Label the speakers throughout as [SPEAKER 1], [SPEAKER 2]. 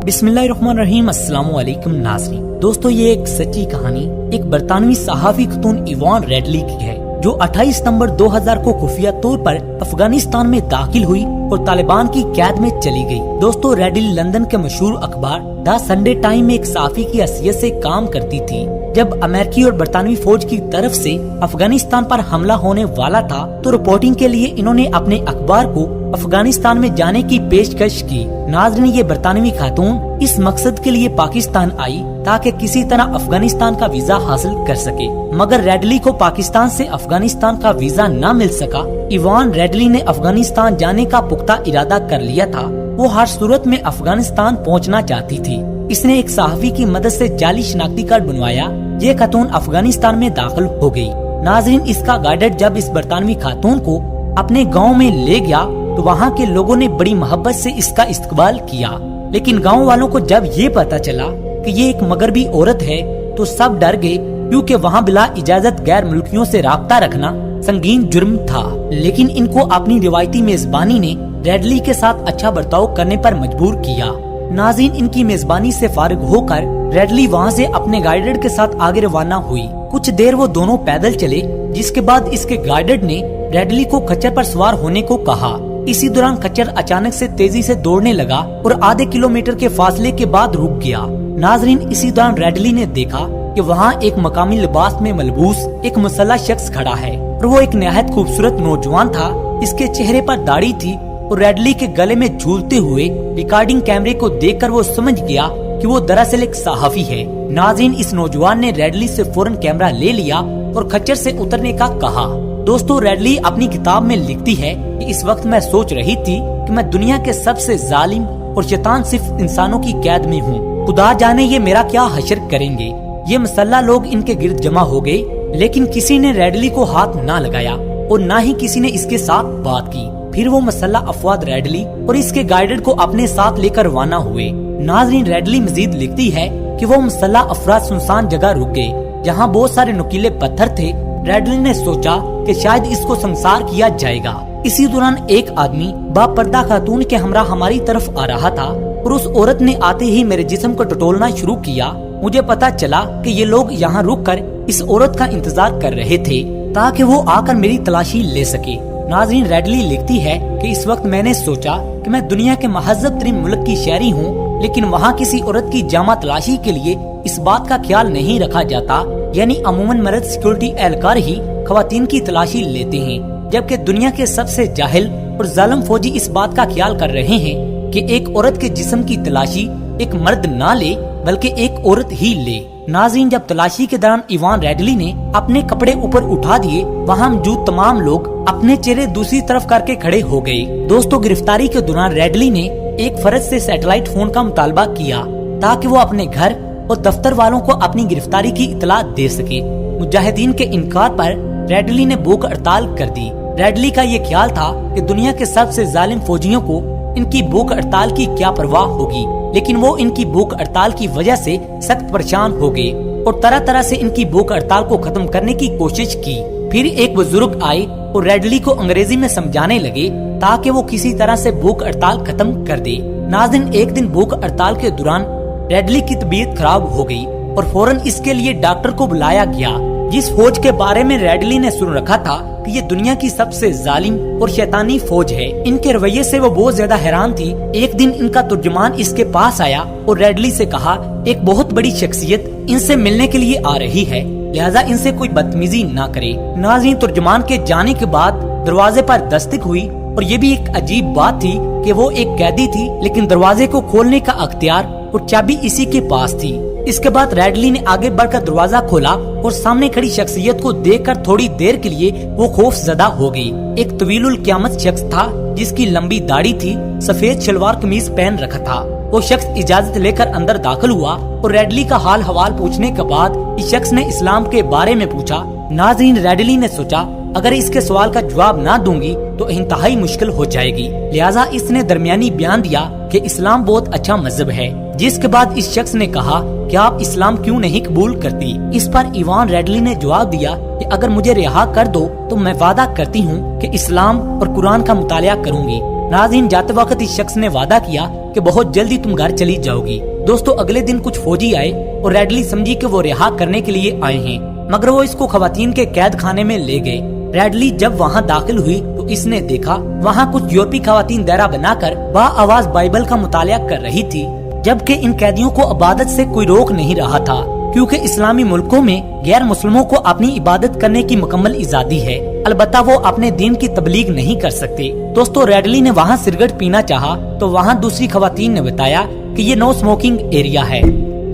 [SPEAKER 1] बिस्मिल्लाहिर्रहमानिर्रहीम। अस्सलाम वालेकुम नाज़रीन। दोस्तों, ये एक सच्ची कहानी एक बरतानवी सहाफ़ी खतून इवान रेडली की है, जो 28 सितंबर 2000 को खुफिया तौर पर अफगानिस्तान में दाखिल हुई और तालिबान की कैद में चली गई। दोस्तों, रेडली लंदन के मशहूर अखबार द संडे टाइम में एक सहाफ़ी की हैसियत से काम करती थी। जब अमेरिकी और बरतानवी फौज की तरफ से अफगानिस्तान पर हमला होने वाला था, तो रिपोर्टिंग के लिए इन्होंने अपने अखबार को अफगानिस्तान में जाने की पेशकश की। नाज़रीन, ये बरतानवी खातून इस मकसद के लिए पाकिस्तान आई ताकि किसी तरह अफगानिस्तान का वीजा हासिल कर सके, मगर रेडली को पाकिस्तान से अफगानिस्तान का वीजा न मिल सका। इवान रेडली ने अफगानिस्तान जाने का पुख्ता इरादा कर लिया था। वो हर सूरत में अफगानिस्तान पहुंचना चाहती थी। इसने एक सहाफ़ी की मदद से जाली शनाख्ती कार्ड बनवाया। ये खातून अफगानिस्तान में दाखिल हो गई। नाज़रीन, इसका गाइडर जब इस बरतानवी खातून को अपने गाँव में ले गया तो वहाँ के लोगों ने बड़ी मोहब्बत से इसका इस्तकबाल किया, लेकिन गाँव वालों को जब ये पता चला कि ये एक मगरबी औरत है तो सब डर गए, क्योंकि वहाँ बिला इजाजत गैर मुल्कियों से राब्ता रखना संगीन जुर्म था। लेकिन इनको अपनी रिवायती मेजबानी ने रेडली के साथ अच्छा बर्ताव करने पर मजबूर किया। नाज़रीन, इनकी मेजबानी से फारिग होकर रेडली वहाँ से अपने गाइडर के साथ आगे रवाना हुई। कुछ देर वो दोनों पैदल चले, जिसके बाद इसके गाइडर ने रेडली को खच्चर पर सवार होने को कहा। इसी दौरान खच्चर अचानक से तेजी से दौड़ने लगा और आधे किलोमीटर के फासले के बाद रुक गया। नाज़रीन, इसी दौरान रेडली ने देखा कि वहाँ एक मकामी लिबास में मलबूस एक मुसल्लह शख्स खड़ा है और वो एक निहायत खूबसूरत नौजवान था। इसके चेहरे पर दाढ़ी थी और रेडली के गले में झूलते हुए रिकॉर्डिंग कैमरे को देखकर वो समझ गया कि वो दरअसल एक सहाफ़ी है। नाज़रीन, इस नौजवान ने रेडली से फौरन कैमरा ले लिया और खच्चर से उतरने का कहा। दोस्तों, रेडली अपनी किताब में लिखती है कि इस वक्त मैं सोच रही थी कि मैं दुनिया के सबसे जालिम और शैतान सिर्फ इंसानों की कैद में हूँ। खुदा जाने ये मेरा क्या हशर करेंगे। ये मुसल्लह लोग इनके गिर्द जमा हो गए, लेकिन किसी ने रेडली को हाथ ना लगाया और ना ही किसी ने इसके साथ बात की। फिर वो मुसल्लह अफवाद रेडली और इसके गाइडर को अपने साथ लेकर रवाना हुए। नाज़रीन, रेडली मजीद लिखती है कि वो मुसल्लह अफराद सुनसान जगह रुक गए, जहाँ बहुत सारे नुकीले पत्थर थे। रेडली ने सोचा कि शायद इसको संसार किया जाएगा। इसी दौरान एक आदमी बापर्दा खातून के हमरा हमारी तरफ आ रहा था और उस औरत ने आते ही मेरे जिस्म को टटोलना शुरू किया। मुझे पता चला कि ये लोग यहाँ रुक कर इस औरत का इंतजार कर रहे थे ताकि वो आकर मेरी तलाशी ले सके। नाज़रीन, रेडली लिखती है कि इस वक्त मैंने सोचा कि मैं दुनिया के महज़्ज़ब तरीन मुल्क की शहरी हूँ, लेकिन वहाँ किसी औरत की जामा तलाशी के लिए इस बात का ख्याल नहीं रखा जाता। यानी अमूमन मर्द सिक्योरिटी एहलकार ही खवातीन की तलाशी लेते हैं, जबकि दुनिया के सबसे जाहिल और जालिम फौजी इस बात का ख्याल कर रहे हैं कि एक औरत के जिस्म की तलाशी एक मर्द ना ले बल्कि एक औरत ही ले। नाज़रीन, जब तलाशी के दौरान इवान रेडली ने अपने कपड़े ऊपर उठा दिए, वहाँ मौजूद तमाम लोग अपने चेहरे दूसरी तरफ करके खड़े हो गए। दोस्तों, गिरफ्तारी के दौरान रेडली ने एक फर्ज से सैटेलाइट फोन का मुतालबा किया ताकि वो अपने घर और दफ्तर वालों को अपनी गिरफ्तारी की इतला दे सके। मुजाहिदीन के इनकार पर रेडली ने भूख हड़ताल कर दी। रेडली का ये ख्याल था कि दुनिया के सबसे जालिम फौजियों को इनकी भूख हड़ताल की क्या परवाह होगी, लेकिन वो इनकी भूख हड़ताल की वजह से सख्त परेशान हो गए और तरह तरह से इनकी भूख हड़ताल को खत्म करने की कोशिश की। फिर एक बुजुर्ग आए और रेडली को अंग्रेजी में समझाने लगे ताकि वो किसी तरह से भूख हड़ताल खत्म कर दे। नाज़रीन, एक दिन भूख हड़ताल के दौरान रेडली की तबीयत खराब हो गई और फौरन इसके लिए डॉक्टर को बुलाया गया। जिस फौज के बारे में रेडली ने सुन रखा था कि ये दुनिया की सबसे जालिम और शैतानी फौज है, इनके रवैये से वो बहुत ज्यादा हैरान थी। एक दिन इनका तर्जुमान इसके पास आया और रेडली से कहा, एक बहुत बड़ी शख्सियत इनसे मिलने के लिए आ रही है, लिहाजा इनसे कोई बदतमीजी ना करे। नाज़रीन, तर्जुमान के जाने के बाद दरवाजे पर दस्तक हुई और ये भी एक अजीब बात थी कि वो एक कैदी थी, लेकिन दरवाजे को खोलने का अख्तियार और चाबी इसी के पास थी। इसके बाद रेडली ने आगे बढ़कर दरवाजा खोला और सामने खड़ी शख्सियत को देखकर थोड़ी देर के लिए वो खौफजदा हो गई। एक तवीलुल क़यामत शख्स था जिसकी लंबी दाढ़ी थी, सफेद शलवार कमीज पहन रखा था। वो शख्स इजाजत लेकर अंदर दाखिल हुआ और रेडली का हाल हवाल पूछने के बाद इस शख्स ने इस्लाम के बारे में पूछा। नाज़रीन, रेडली ने सोचा अगर इसके सवाल का जवाब ना दूंगी तो इंतहाई मुश्किल हो जाएगी, लिहाजा इसने दरमियानी बयान दिया कि इस्लाम बहुत अच्छा मजहब है। जिसके बाद इस शख्स ने कहा कि आप इस्लाम क्यों नहीं कबूल करती। इस पर इवान रेडली ने जवाब दिया कि अगर मुझे रिहा कर दो तो मैं वादा करती हूँ कि इस्लाम और कुरान का मुतालिया करूंगी। नाज़रीन, जाते वक्त इस शख्स ने वादा किया कि बहुत जल्दी तुम घर चली जाओगी। दोस्तों, अगले दिन कुछ फौजी आए और रेडली समझी कि वो रिहा करने के लिए आए हैं, मगर वो इसको खवातीन के कैद खाने में ले गए। रेडली जब वहाँ दाखिल हुई तो इसने देखा वहाँ कुछ यूरोपीय खवातीन दायरा बनाकर आवाज बाइबल का मुतालिया कर रही थी, जबकि इन कैदियों को इबादत से कोई रोक नहीं रहा था, क्योंकि इस्लामी मुल्कों में गैर मुस्लिमों को अपनी इबादत करने की मुकम्मल आजादी है। अलबत्ता वो अपने दीन की तबलीग नहीं कर सकते। दोस्तों, रेडली ने वहाँ सिगरेट पीना चाहा तो वहाँ दूसरी खवातीन ने बताया कि ये नो स्मोकिंग एरिया है,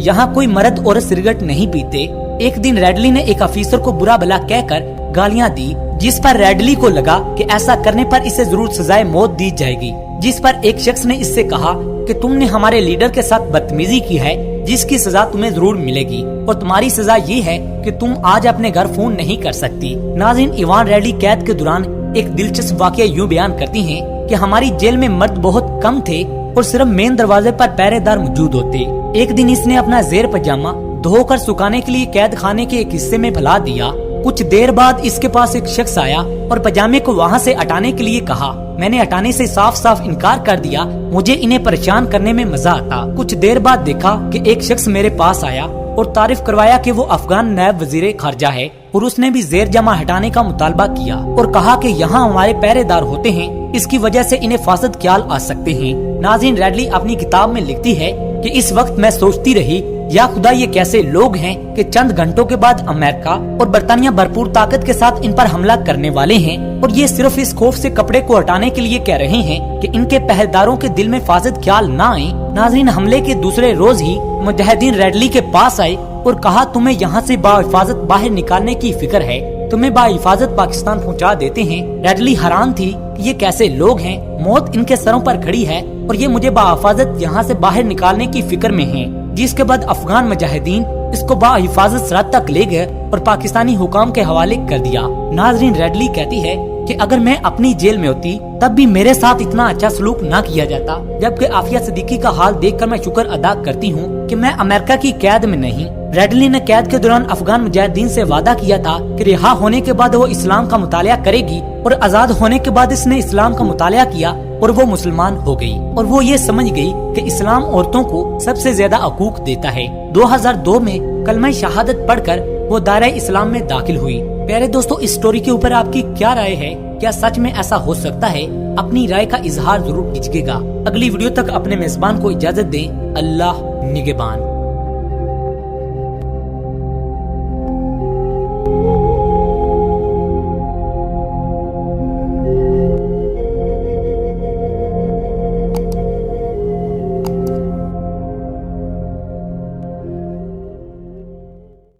[SPEAKER 1] यहाँ कोई मर्द औरत सिगरेट नहीं पीते। एक दिन रेडली ने एक अफीसर को बुरा भला कहकर गालियाँ दी, जिस पर रेडली को लगा कि ऐसा करने पर इसे जरूर सजाए मौत दी जाएगी। जिस पर एक शख्स ने इससे कहा कि तुमने हमारे लीडर के साथ बदतमीजी की है, जिसकी सजा तुम्हें जरूर मिलेगी, और तुम्हारी सजा ये है कि तुम आज अपने घर फोन नहीं कर सकती। नाज़रीन, इवान रेडली कैद के दौरान एक दिलचस्प वाकया यूँ बयान करती हैं कि हमारी जेल में मर्द बहुत कम थे और सिर्फ मेन दरवाजे पर पहरेदार मौजूद होते। एक दिन इसने अपना जेर पजामा धोकर सुखाने के लिए कैद खाने के एक हिस्से में फैला दिया। कुछ देर बाद इसके पास एक शख्स आया और पजामे को वहाँ से हटाने के लिए कहा। मैंने हटाने से साफ साफ इनकार कर दिया, मुझे इन्हें परेशान करने में मजा आता। कुछ देर बाद देखा कि एक शख्स मेरे पास आया और तारीफ करवाया कि वो अफगान नायब वजीर खारजा है, और उसने भी जेर जमा हटाने का मुतालबा किया और कहा कि यहाँ हमारे पहरेदार होते हैं, इसकी वजह से इन्हें फासद ख्याल आ सकते हैं। नाज़रीन, रेडली अपनी किताब में लिखती है कि इस वक्त मैं सोचती रही, या खुदा, ये कैसे लोग हैं कि चंद घंटों के बाद अमेरिका और बरतानिया भरपूर ताकत के साथ इन पर हमला करने वाले हैं, और ये सिर्फ इस खौफ से कपड़े को हटाने के लिए कह रहे हैं कि इनके पहरेदारों के दिल में फासद ख्याल ना आए। नाज़रीन, हमले के दूसरे रोज ही मुजाहिदीन रेडली के पास आए और कहा, तुम्हें यहाँ से बाहिफाजत बाहर निकालने की फिक्र है, तुम्हें बाहिफाजत पाकिस्तान पहुँचा देते हैं। रेडली हैरान थी कि ये कैसे लोग हैं, मौत इनके सरों पर खड़ी है और ये मुझे बाहिफाजत यहाँ से बाहर निकालने की फिक्र में हैं। जिसके बाद अफगान मुजाहिदीन इसको बाहिफाजत सरहद तक ले गए और पाकिस्तानी हुकाम के हवाले कर दिया। नाज़रीन, रेडली कहती है कि अगर मैं अपनी जेल में होती तब भी मेरे साथ इतना अच्छा सलूक ना किया जाता, जबकि आफिया सिद्दीकी का हाल देखकर मैं शुक्र अदा करती हूँ कि मैं अमेरिका की कैद में नहीं। रेडली ने कैद के दौरान अफगान मुजाहिदीन से वादा किया था कि रिहा होने के बाद वो इस्लाम का मुतालिया करेगी, और आजाद होने के बाद इसने इस्लाम का मुतालिया किया और वो मुसलमान हो गई, और वो ये समझ गई कि इस्लाम औरतों को सबसे ज्यादा हकूक देता है। 2002 में कलमा शहादत पढ़कर वो दायरा इस्लाम में दाखिल हुई। प्यारे दोस्तों, इस स्टोरी के ऊपर आपकी क्या राय है? क्या सच में ऐसा हो सकता है? अपनी राय का इजहार जरूर कीजिएगा। अगली वीडियो तक अपने मेजबान को इजाजत दें। अल्लाह निगहबान।